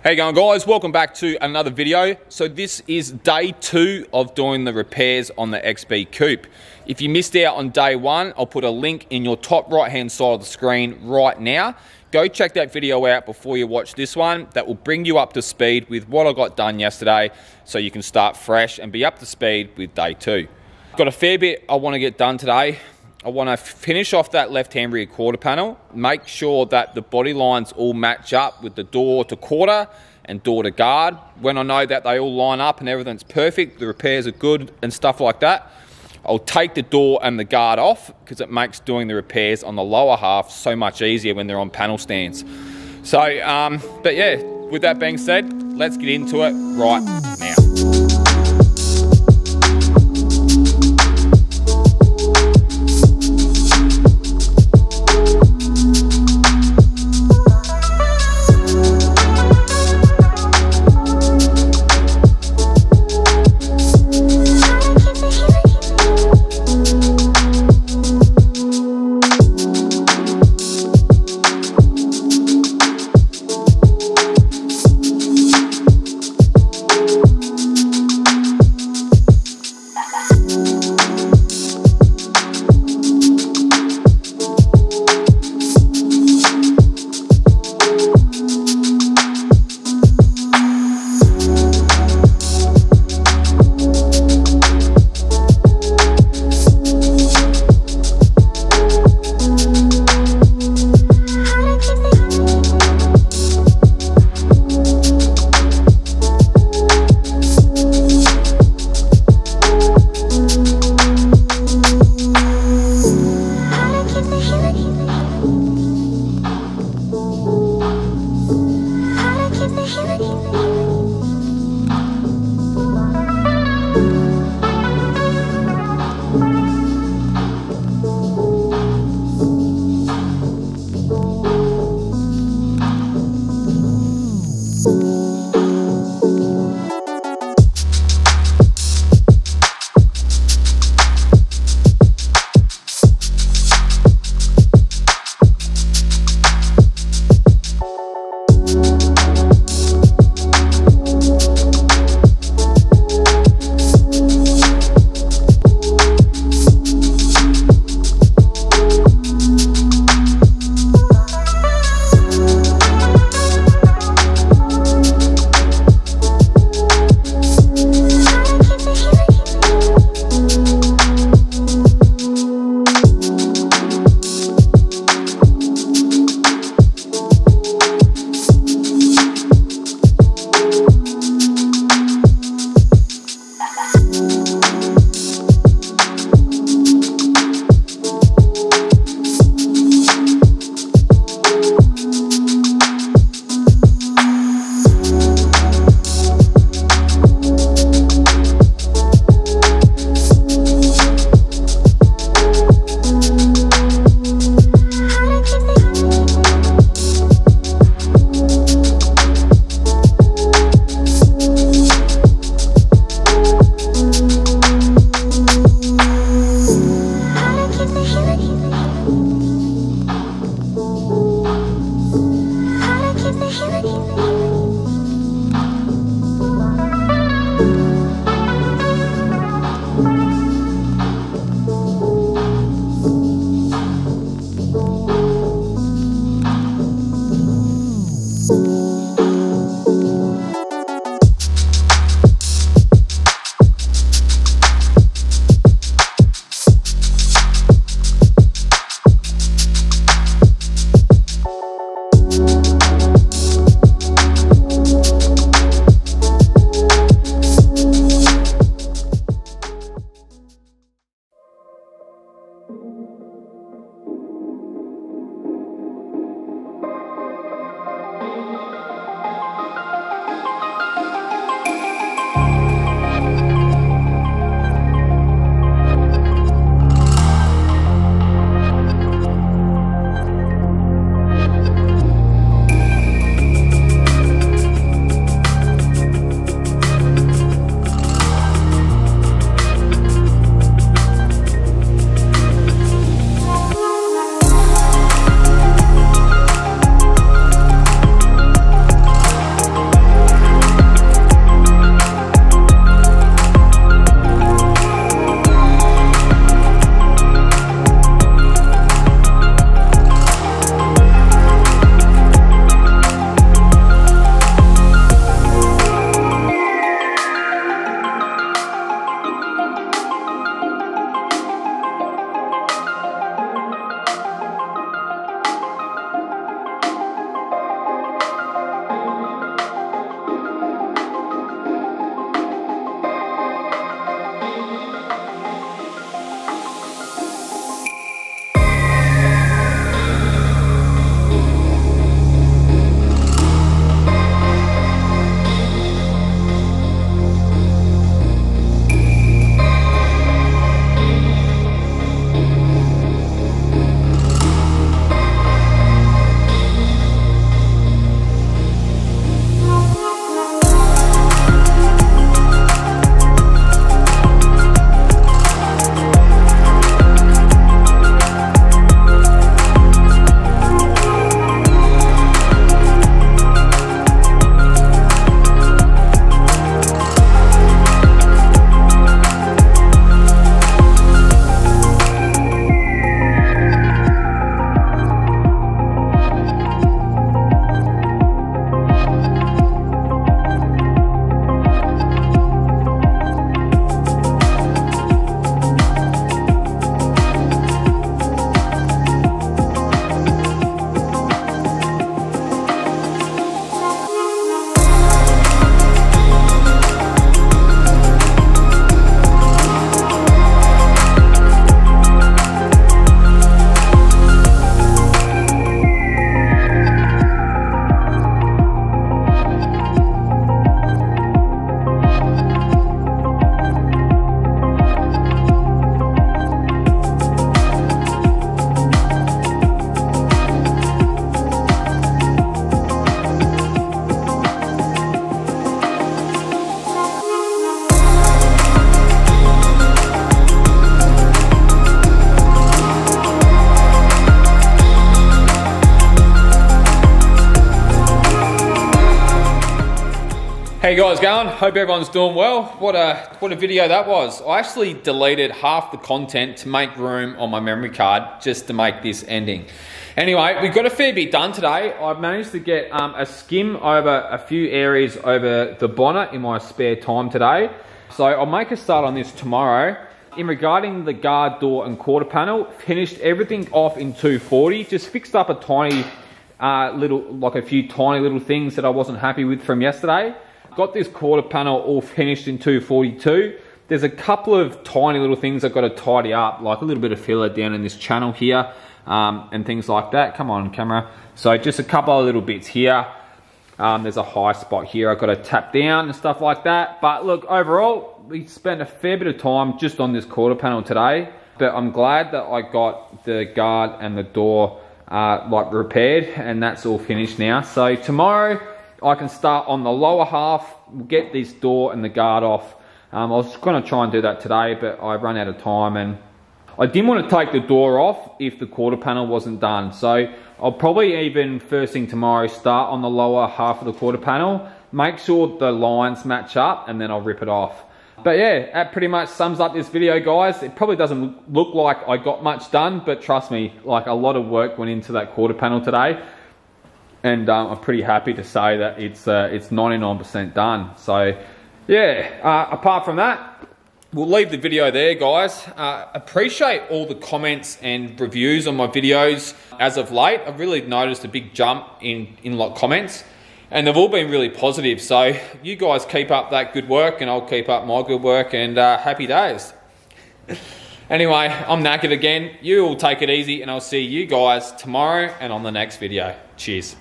How you going, guys? Welcome back to another video. So this is day 2 of doing the repairs on the XB Coupe. If you missed out on day 1, I'll put a link in your top right hand side of the screen right now. Go check that video out before you watch this one. That will bring you up to speed with what I got done yesterday, so you can start fresh and be up to speed with day 2. Got a fair bit I want to get done today. I want to finish off that left-hand rear quarter panel, make sure that the body lines all match up with the door to quarter and door to guard. When I know that they all line up and everything's perfect, the repairs are good and stuff like that, I'll take the door and the guard off because it makes doing the repairs on the lower half so much easier when they're on panel stands. So, but yeah, with that being said, let's get into it right now. Hey guys, going? Hope everyone's doing well. What a video that was. I actually deleted half the content to make room on my memory card just to make this ending. Anyway, we've got a fair bit done today. I've managed to get a skim over a few areas over the bonnet in my spare time today. So I'll make a start on this tomorrow. In regarding the guard door and quarter panel, finished everything off in 240. Just fixed up a tiny a few tiny little things that I wasn't happy with from yesterday. Got this quarter panel all finished in 242. There's a couple of tiny little things I've got to tidy up, like a little bit of filler down in this channel here, and things like that. Come on, camera. So just a couple of little bits here. There's a high spot here I've got to tap down and stuff like that. But look, overall, we spent a fair bit of time just on this quarter panel today. But I'm glad that I got the guard and the door repaired, and that's all finished now. So tomorrow, I can start on the lower half, get this door and the guard off. I was going to try and do that today, but I ran out of time, and I didn't want to take the door off if the quarter panel wasn't done. So I'll probably even first thing tomorrow start on the lower half of the quarter panel, make sure the lines match up, and then I'll rip it off. But yeah, that pretty much sums up this video, guys. It probably doesn't look like I got much done, but trust me, like a lot of work went into that quarter panel today. And I'm pretty happy to say that it's 99% done. So yeah, apart from that, we'll leave the video there, guys. Appreciate all the comments and reviews on my videos as of late. I've really noticed a big jump in like comments, and they've all been really positive. So you guys keep up that good work, and I'll keep up my good work, and happy days. Anyway, I'm knackered again. You all take it easy, and I'll see you guys tomorrow and on the next video. Cheers.